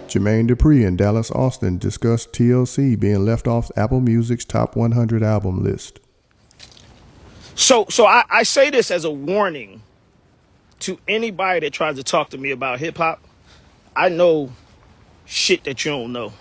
Jermaine Dupri and Dallas Austin discuss TLC being left off Apple Music's top 100 album list. So I say this as a warning to anybody that tries to talk to me about hip hop. I know shit that you don't know.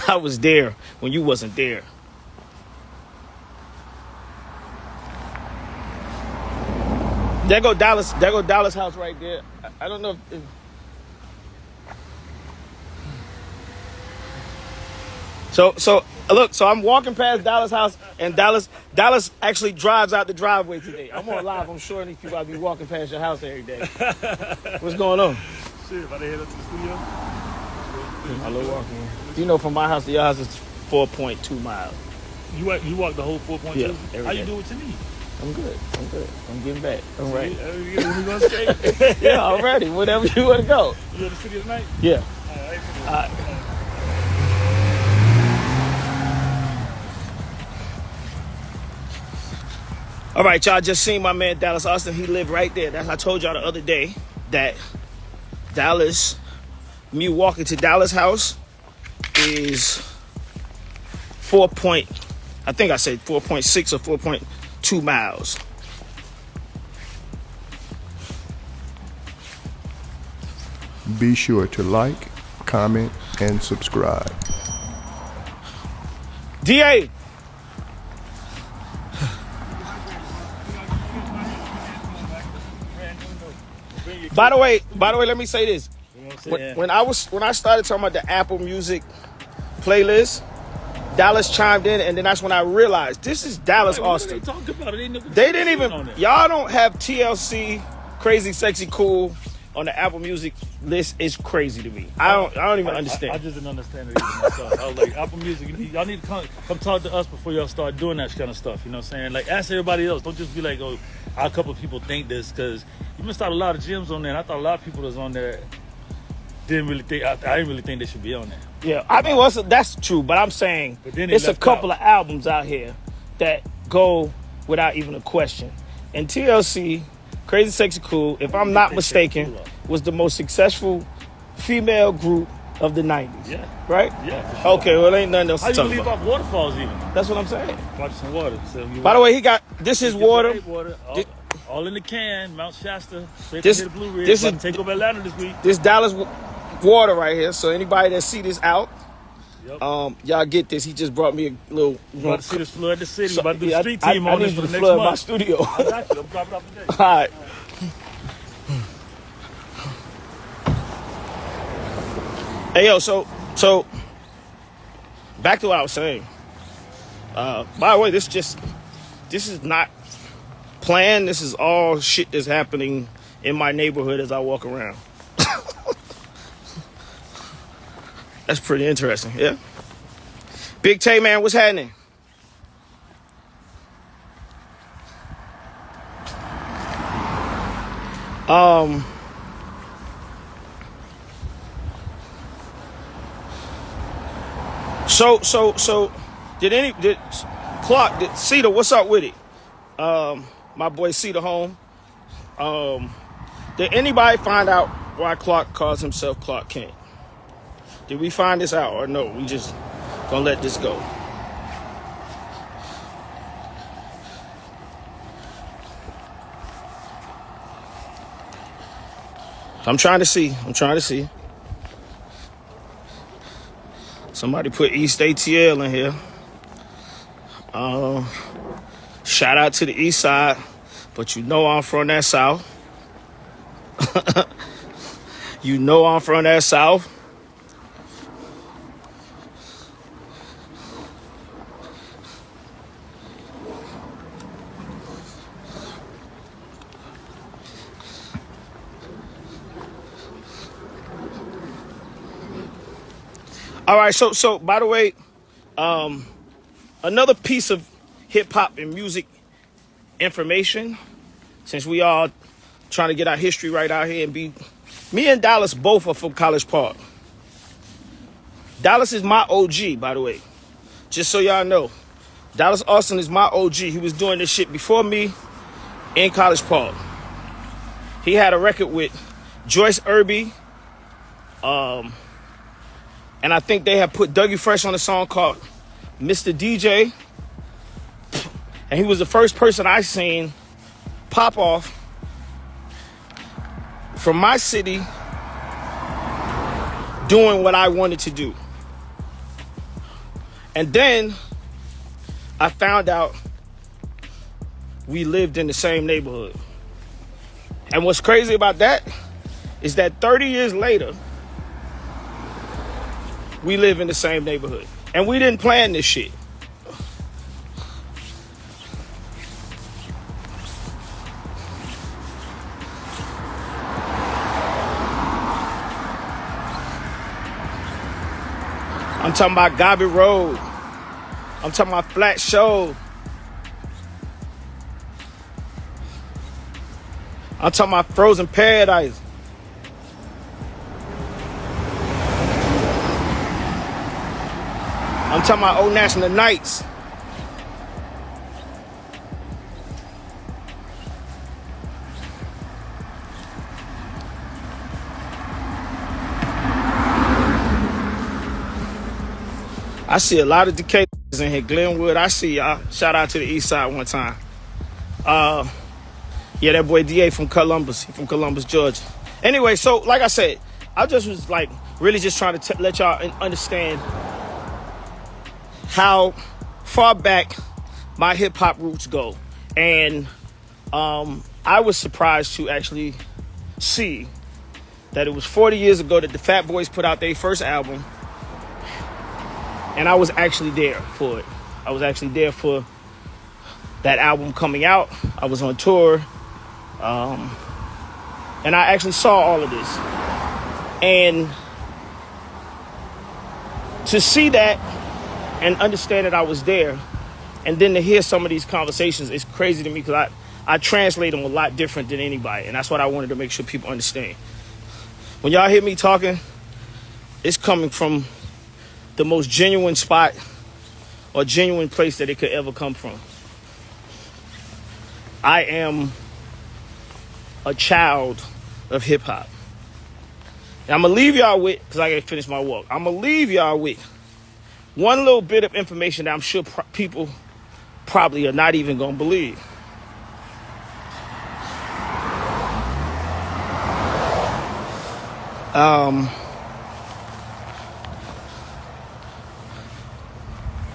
I was there when you wasn't there. There go Dallas house right there. I don't know if So look, so I'm walking past Dallas house, and Dallas actually drives out the driveway today. I'm on live. I'm sure these people I'll be walking past your house every day. What's going on? Shit, about to head up to the studio. I love walking. You know, from my house to your house is 4.2 miles. You walk the whole 4.2? Yeah. How you do what you need? I'm good. I'm getting back. I'm ready. We going straight? Yeah, I'm ready. Whatever you want to go. You at the studio tonight? Yeah. All right. All right, y'all just seen my man Dallas Austin. He lived right there. I told y'all the other day that me walking to Dallas house is I think I said 4.6 or 4.2 miles. Be sure to like, comment, and subscribe. DA. By the way, let me say this. When I started talking about the Apple Music playlist, Dallas chimed in, and then that's when I realized this is Dallas Austin. They didn't even. Y'all don't have TLC, Crazy Sexy Cool on the Apple Music list. Is crazy to me. I don't even understand. I just didn't understand it either myself. I was like, Apple Music, y'all need to come talk to us before y'all start doing that kind of stuff. You know what I'm saying? Like, ask everybody else. Don't just be like, oh, a couple of people think this, because you missed out a lot of gems on there. And I thought a lot of people that's on there didn't really think. I didn't really think they should be on there. Yeah, I mean, that's true, but I'm saying it's a couple of albums out here that go without even a question. And TLC, Crazy Sexy Cool, if I'm not mistaken, was the most successful female group of the 90s. Yeah. Right? Yeah, for sure. Okay, well, ain't nothing else to talk How you leave about. off Waterfalls even? That's what I'm saying. Watch some water. So By the way, this is water. All in the can, Mount Shasta. This is take over Atlanta this week. This Dallas water right here. So anybody that see this out, yep. Y'all get this. He just brought me a little. You about to see this flood the city. So, about to do the street team on this for the next flood month. My studio. I got you. I'm dropping off today. All right. Hey yo, so back to what I was saying. By the way, this is not planned. This is all shit that's happening in my neighborhood as I walk around. That's pretty interesting, yeah. Big Tay, man, what's happening? So did Cedar, what's up with it? My boy Cedar home. Did anybody find out why Clark calls himself Clark Kent? Did we find this out or no? We just gonna let this go. I'm trying to see. Somebody put East ATL in here. Shout out to the East Side, but you know I'm from that South. You know I'm from that South. All right, so by the way, another piece of hip hop and music information, since we all trying to get our history right out here and me and Dallas both are from College Park. Dallas is my OG, by the way. Just so y'all know. Dallas Austin is my OG. He was doing this shit before me in College Park. He had a record with Joyce Irby And I think they had put Dougie Fresh on a song called Mr. DJ. And he was the first person I seen pop off from my city doing what I wanted to do. And then I found out we lived in the same neighborhood. And what's crazy about that is that 30 years later, we live in the same neighborhood. And we didn't plan this shit. I'm talking about Gobby Road. I'm talking about Flat Show. I'm talking about Frozen Paradise. I'm talking about Old National Nights. I see a lot of Decatur in here. Glenwood, I see y'all. Shout out to the east side one time. Yeah, that boy DA from Columbus. He from Columbus, Georgia. Anyway, so like I said, I just was like really just trying to let y'all understand how far back my hip hop roots go. And I was surprised to actually see that it was 40 years ago that the Fat Boys put out their first album. And I was actually there for it. I was actually there for that album coming out. I was on tour. And I actually saw all of this. And to see that and understand that I was there, and then to hear some of these conversations is crazy to me because I translate them a lot different than anybody. And that's what I wanted to make sure people understand. When y'all hear me talking, it's coming from the most genuine spot or genuine place that it could ever come from. I am a child of hip hop. And I'm gonna leave y'all with, because I gotta finish my walk, I'm gonna leave y'all with one little bit of information that I'm sure people probably are not even gonna believe.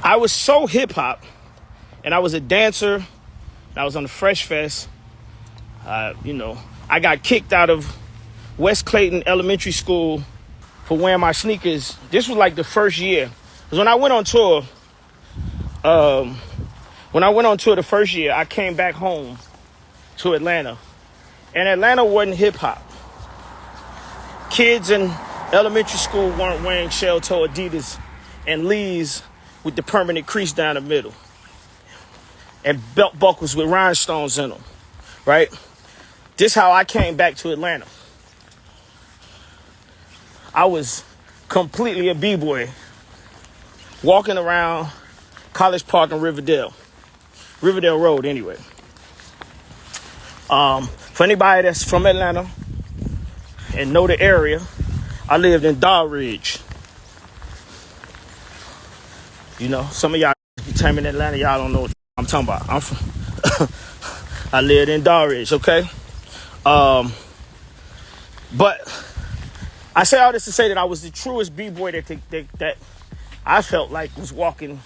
I was so hip hop, and I was a dancer, and I was on the Fresh Fest. I got kicked out of West Clayton Elementary School for wearing my sneakers. This was like the first year. Because when I went on tour, the first year, I came back home to Atlanta. And Atlanta wasn't hip hop. Kids in elementary school weren't wearing shell-toe Adidas and Lees with the permanent crease down the middle. And belt buckles with rhinestones in them, right? This how I came back to Atlanta. I was completely a b-boy, walking around College Park in Riverdale Road anyway. For anybody that's from Atlanta and know the area, I lived in Doddridge. You know, some of y'all came in Atlanta, y'all don't know what I'm talking about. I lived in Doddridge, okay? But I say all this to say that I was the truest b-boy that I felt like was walking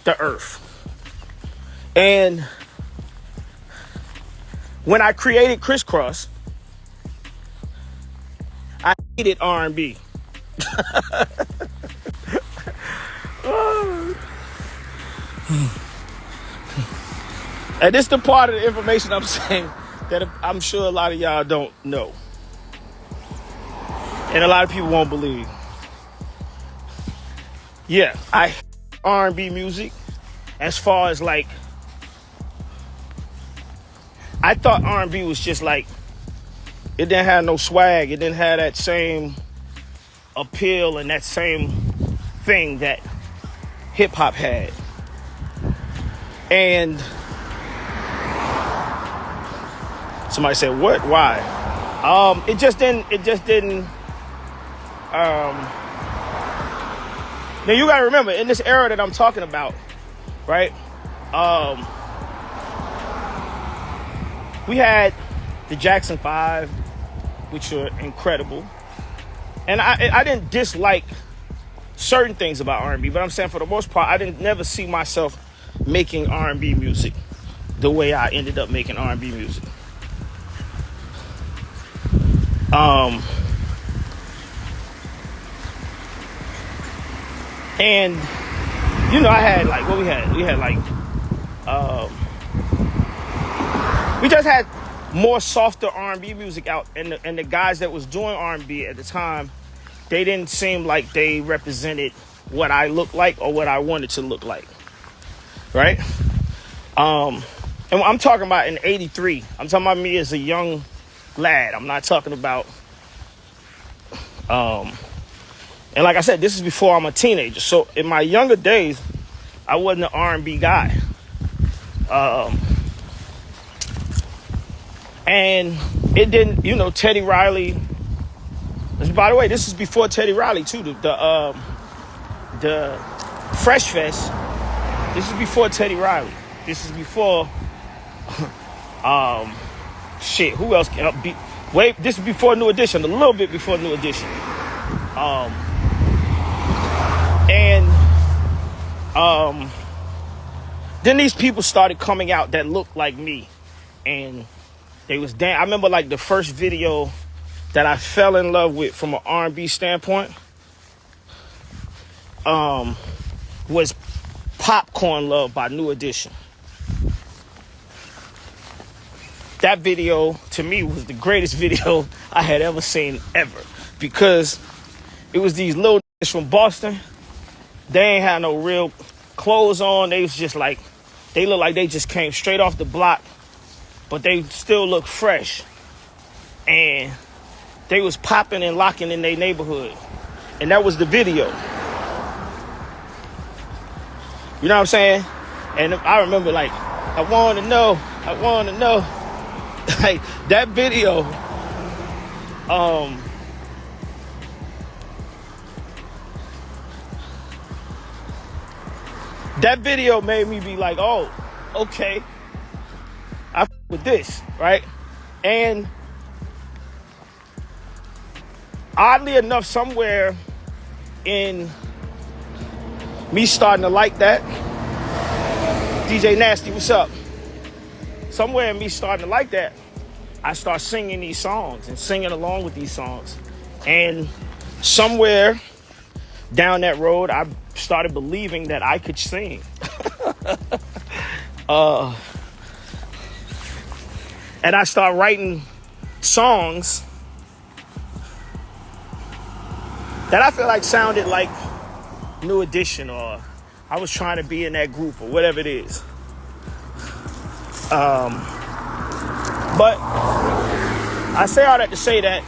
the earth. And when I created Crisscross, I hated R&B. And this is the part of the information I'm saying that I'm sure a lot of y'all don't know. And a lot of people won't believe. Yeah, I hate R&B music as far as like, I thought R&B was just like, it didn't have no swag. It didn't have that same appeal and that same thing that hip hop had. And somebody said, what? Why? It just didn't Now you gotta remember, in this era that I'm talking about, right? We had the Jackson 5, which were incredible. And I didn't dislike certain things about R&B, but I'm saying for the most part, I didn't never see myself making R&B music the way I ended up making R&B music. And you know, I had like what we had like we just had more softer R&B music out, and the guys that was doing R&B at the time, they didn't seem like they represented what I looked like or what I wanted to look like, right? And I'm talking about in '83. I'm talking about me as a young lad. I'm not talking about and like I said, this is before I'm a teenager. So in my younger days, I wasn't an R&B guy. And it didn't, you know, Teddy Riley. By the way, this is before Teddy Riley too. The Fresh Fest. This is before Teddy Riley. This is before who else can be? Wait, this is before New Edition, a little bit before New Edition. Then these people started coming out that looked like me, and they was I remember like the first video that I fell in love with from an R&B standpoint was Popcorn Love by New Edition. That video to me was the greatest video I had ever seen ever, because it was these little niggas from Boston. They ain't had no real clothes on. They was just like, they looked like they just came straight off the block, but they still look fresh. And they was popping and locking in their neighborhood. And that was the video. You know what I'm saying? And I remember like, I want to know. Like that video, that video made me be like, oh, okay, I with this, right? And oddly enough, somewhere in me starting to like that, DJ Nasty, what's up? Somewhere in me starting to like that, I start singing these songs and singing along with these songs. And somewhere down that road, I started believing that I could sing. And I started writing songs that I feel like sounded like New Edition, or I was trying to be in that group, or whatever it is. But I say all that to say that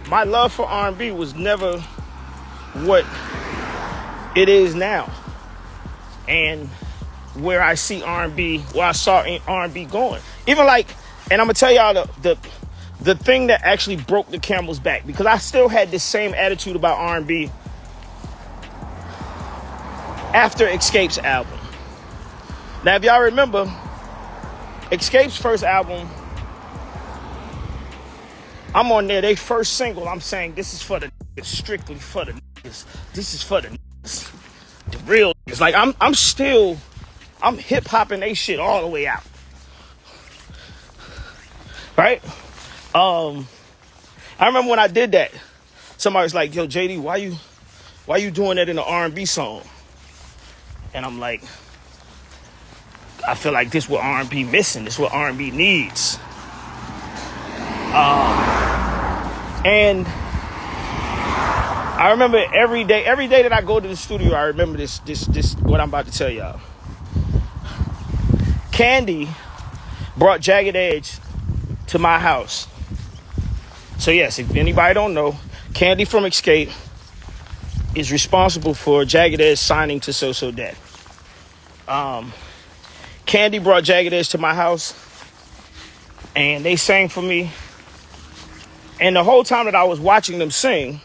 my love for R&B was never what it is now, and where I see R&B, where I saw R&B going. Even like, and I'm gonna tell y'all the thing that actually broke the camel's back, because I still had this same attitude about R&B after Escape's album. Now, if y'all remember, Escape's first album, I'm on there, they first single, I'm saying, this is for the niggas, strictly for the niggas. This is for the niggas, the real niggas. Like, I'm hip-hopping they shit all the way out. Right? I remember when I did that, somebody was like, yo, JD, why you doing that in an R&B song? And I'm like, I feel like this is what R&B missing. This is what R&B needs. And I remember every day that I go to the studio, I remember this what I'm about to tell y'all. Candy brought Jagged Edge to my house. So yes, if anybody don't know, Candy from Escape is responsible for Jagged Edge signing to So Def. Candy brought Jagged Edge to my house, and they sang for me. And the whole time that I was watching them sing,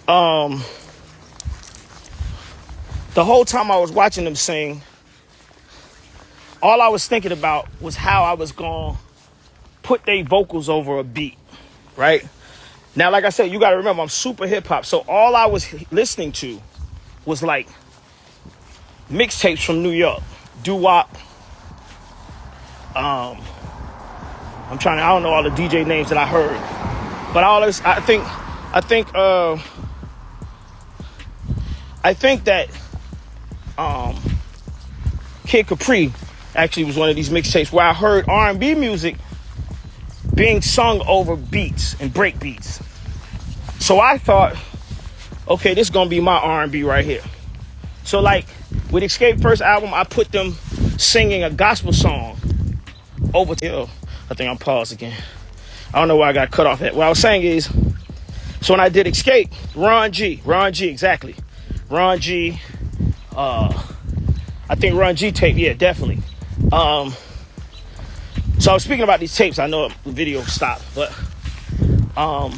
The whole time I was watching them sing, all I was thinking about was how I was gonna put their vocals over a beat, right? Now, like I said, you gotta remember, I'm super hip hop, so all I was listening to was like mixtapes from New York, doo-wop. I don't know all the DJ names that I heard, but I think that Kid Capri actually was one of these mixtapes where I heard R&B music being sung over beats and break beats. So I thought, okay, this is gonna be my R&B right here. So like with Escape first album, I put them singing a gospel song over to, I think I'm paused again. I don't know where I got cut off at. What I was saying is, so when I did Escape, Ron G, exactly. Ron G, I think Ron G tape, yeah, definitely. So I was speaking about these tapes. I know the video stopped, but I'm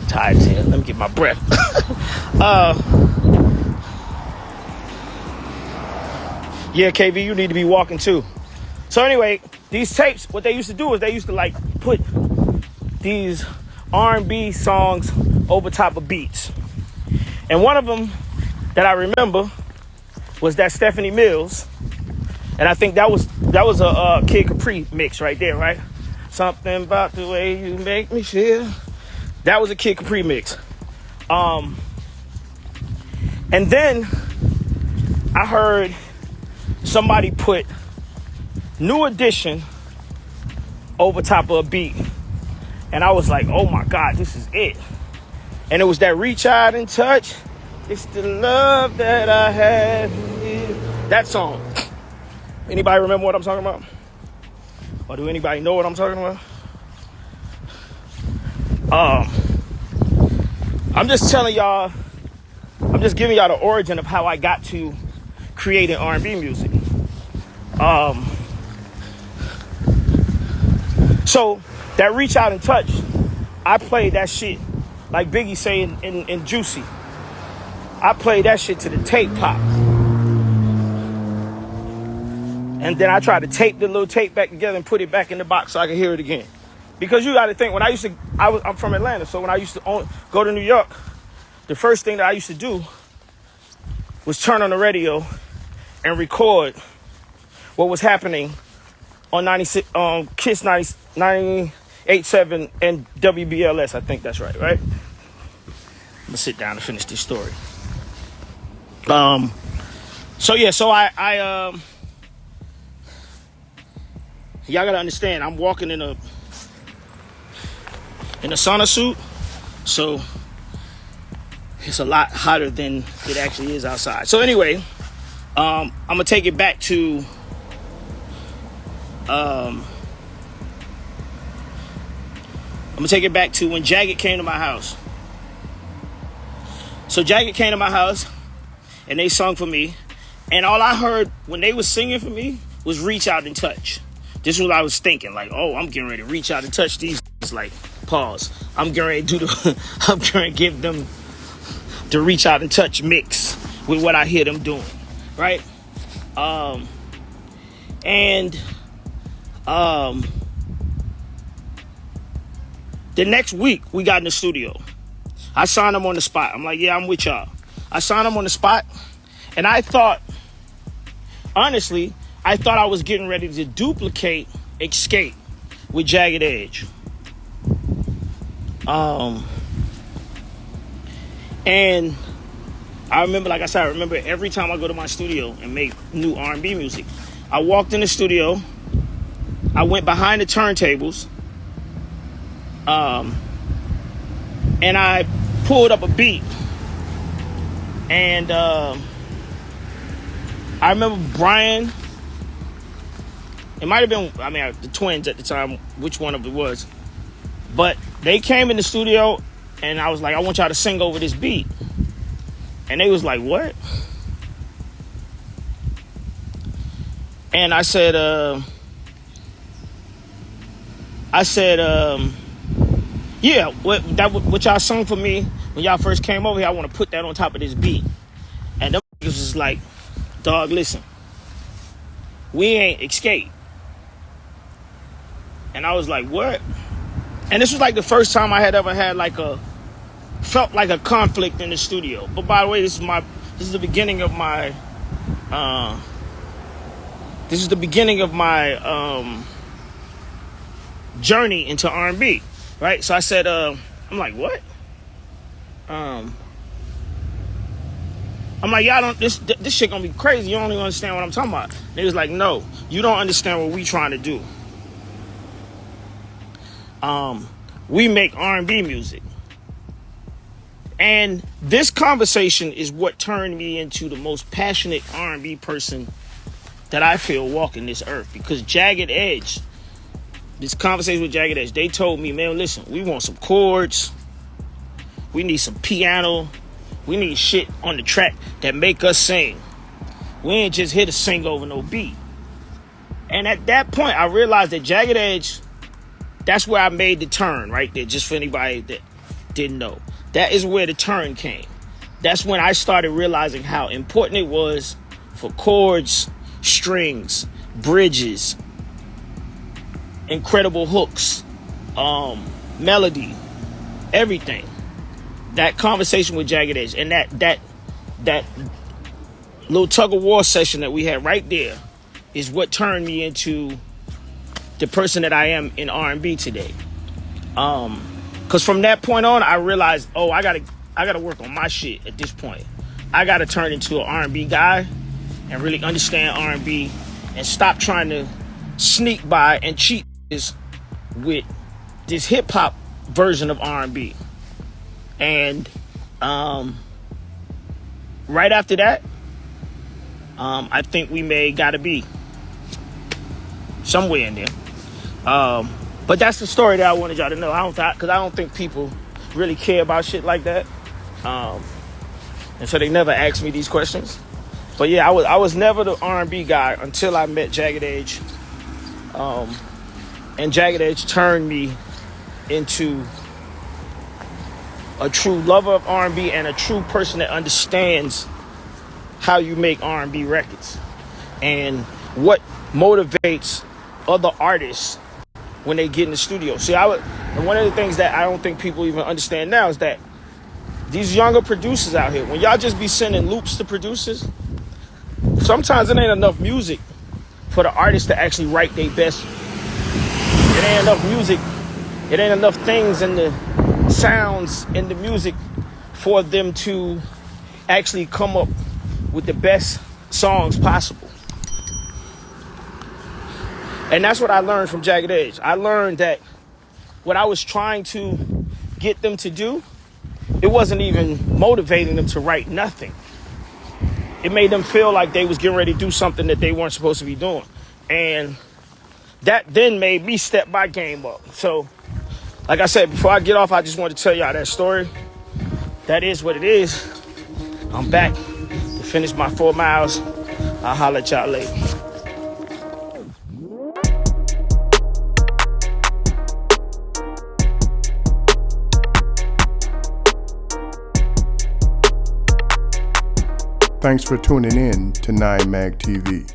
tired as hell. Let me get my breath. Yeah, KB, you need to be walking too. So anyway, these tapes, what they used to do is they used to like put these R&B songs over top of beats. And one of them that I remember was that Stephanie Mills. And I think that was a Kid Capri mix right there, right? Something about the way you make me feel. That was a Kid Capri mix. And then I heard somebody put New Edition over top of a beat. And I was like, oh my God, this is it. And it was that Reach Out and Touch. It's the love that I have here. That song. Anybody remember what I'm talking about? Or do anybody know what I'm talking about? I'm just telling y'all, I'm just giving y'all the origin of how I got to creating R&B music. So that Reach Out and Touch, I played that shit like Biggie say in Juicy. I played that shit to the tape pop. And then I tried to tape the little tape back together and put it back in the box so I could hear it again. Because you got to think, I'm from Atlanta, so when I used to go to New York, the first thing that I used to do was turn on the radio and record what was happening on 96, Kiss 98.7 and WBLS. I think that's right? I'm gonna sit down and finish this story. So I y'all gotta understand, I'm walking in a sauna suit, so it's a lot hotter than it actually is outside. So anyway, I'm gonna take it back to when Jagged came to my house. So Jagged came to my house and they sung for me, and all I heard when they was singing for me was Reach Out and Touch. This is what I was thinking, like, oh, I'm getting ready to reach out and touch these. Like, pause. I'm getting ready to I'm going to give them the Reach Out and Touch mix with what I hear them doing, right? The next week we got in the studio. I signed them on the spot. I'm like, yeah, I'm with y'all. I signed them on the spot, and I thought, honestly, I was getting ready to duplicate Escape with Jagged Edge. And I remember, like I said, every time I go to my studio and make new R&B music, I walked in the studio, I went behind the turntables, and I pulled up a beat. And I remember Brian, it might have been, the twins at the time, which one of it was. But they came in the studio and I was like, I want y'all to sing over this beat. And they was like, what? And I said, Yeah, what y'all sung for me when y'all first came over here, I want to put that on top of this beat. And them niggas was like, dog, listen, we ain't Escape. And I was like, what? And this was like the first time I had ever had felt like a conflict in the studio. But by the way, this is the beginning of my journey into R&B, right? So I said, I'm like, what? I'm like, y'all don't, this shit gonna be crazy. You don't even understand what I'm talking about. They was like, no, you don't understand what we trying to do. We make R&B music. And this conversation is what turned me into the most passionate R&B person that I feel walking this earth. Because Jagged Edge, this conversation with Jagged Edge, they told me, man, listen, we want some chords. We need some piano. We need shit on the track that make us sing. We ain't just here to sing over no beat. And at that point, I realized that Jagged Edge, that's where I made the turn right there, just for anybody that didn't know. That is where the turn came. That's when I started realizing how important it was for chords, strings, bridges, incredible hooks, melody, everything. That conversation with Jagged Edge and that little tug of war session that we had right there is what turned me into the person that I am in R&B today. Because from that point on, I realized, I gotta work on my shit at this point. I gotta turn into an R&B guy and really understand R&B and stop trying to sneak by and cheat with this hip hop version of R&B. And right after that, I think we made Gotta Be somewhere in there. But that's the story that I wanted y'all to know. Because I don't think people really care about shit like that. And so they never ask me these questions. But yeah, I was never the R&B guy until I met Jagged Edge. And Jagged Edge turned me into a true lover of R&B and a true person that understands how you make R&B records and what motivates other artists when they get in the studio. See, and one of the things that I don't think people even understand now is that these younger producers out here, when y'all just be sending loops to producers, sometimes it ain't enough music for the artists to actually write their best. It ain't enough music. It ain't enough things in the sounds in the music for them to actually come up with the best songs possible. And that's what I learned from Jagged Edge. I learned that what I was trying to get them to do, it wasn't even motivating them to write nothing. It made them feel like they was getting ready to do something that they weren't supposed to be doing. And that then made me step my game up. So, like I said, before I get off, I just wanted to tell y'all that story. That is what it is. I'm back to finish my 4 miles. I'll holler at y'all later. Thanks for tuning in to 9 Mag TV.